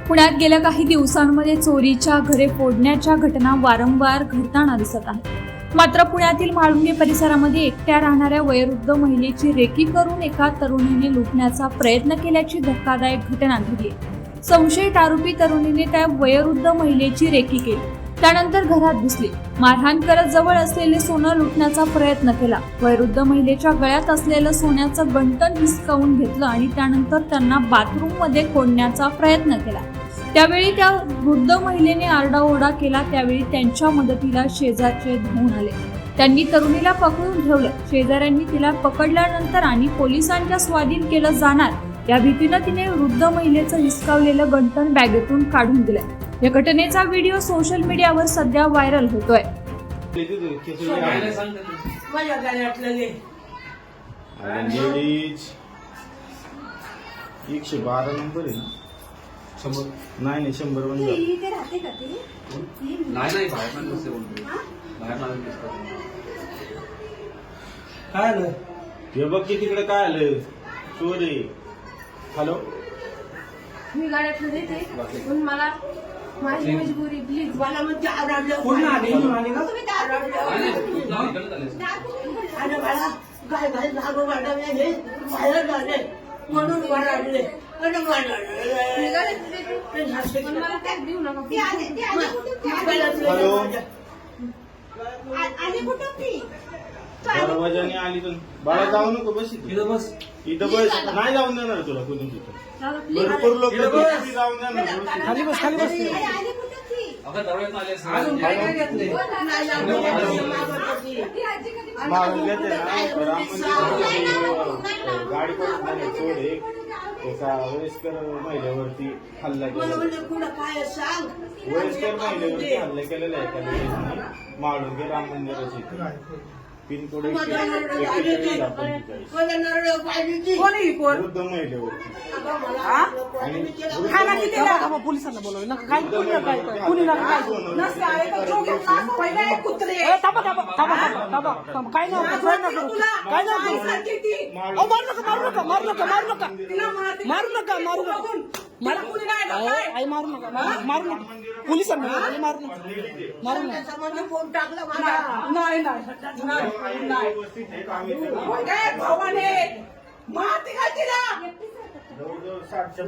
पुण्यात गेल्या काही दिवसांमध्ये चोरीच्या घरे फोडण्याच्या घटना वारंवार घडताना दिसत आहेत। मात्र पुण्यातील म्हाळुंगे परिसरामध्ये एकट्या राहणाऱ्या वयोवृद्ध महिलेची रेकी करून एका तरुणीने लुटण्याचा प्रयत्न केल्याची धक्कादायक घटना घडली। संशयित आरोपी तरुणीने त्या वयोवृद्ध महिलेची रेकी केली, त्यानंतर घरात घुसली, मारहाण करत जवळ असलेले सोनं लुटण्याचा प्रयत्न केला। वयोवृद्ध महिलेच्या गळ्यात असलेलं सोन्याचं गंठण हिसकावून घेतलं आणि त्यानंतर त्यांना बाथरूम मध्ये कोंडण्याचा प्रयत्न केला। त्यावेळी त्या वृद्ध महिलेने आरडाओरडा केला, त्यावेळी त्यांच्या मदतीला शेजारचे धावून आले। त्यांनी तरुणीला पकडून ठेवलं। शेजाऱ्यांनी तिला पकडल्यानंतर आणि पोलिसांच्या स्वाधीन केलं जाणार या भीतीनं तिने वृद्ध महिलेचं हिसकावलेलं गंठण बॅगेतून काढून दिलं। या घटनेचा व्हिडिओ सोशल मीडियावर सध्या व्हायरल होतोय। नंबर आहे ना, 100 नाही 100 वन इथे राहते का ती? नाही बाहेर पण नसते बोलतो, बाहेर नाही दिसतात। काय आलं हे बघ की तिकडे काय आलं, चोर आहे। हॅलो, मी गाड्यातलं देते पण मला माझी मजबुरी, प्लीज मला म्हणजे आवडलं कोण आले का? तुम्ही काय आवडलं अरे बाळा काय काय जागो वाढवले हे बाहेर झाले म्हणून वाढवले आणि मला टॅग देऊ नका। हॅलो, आधी कुठं ती दरवाजाने आली तर बाळा जाऊ नको, बस इथं बस, इथं बस, नाही जाऊन देणार तुला कुठून तिथं, भरपूर लोक जाऊन देणार। खाली बस, खाली बस। आधी कुठं ती अगं दरवाजात आले असं मागून घेते ना, राम मंदिर गाडी करून चोर एक एका वयस्कर महिलेवरती हल्ला केला। वयस्कर महिलेवरती हल्ला केलेला आहे एका लेडीजने म्हाळुंगे राम मंदिराची। पिनकोड 41 वृद्ध महिलेवरती आणि पोलिसांना बोलवलं ना, काय कुणी काय मारू नका पोलिसांना मारू नका फोन टाकला जवळजवळ 60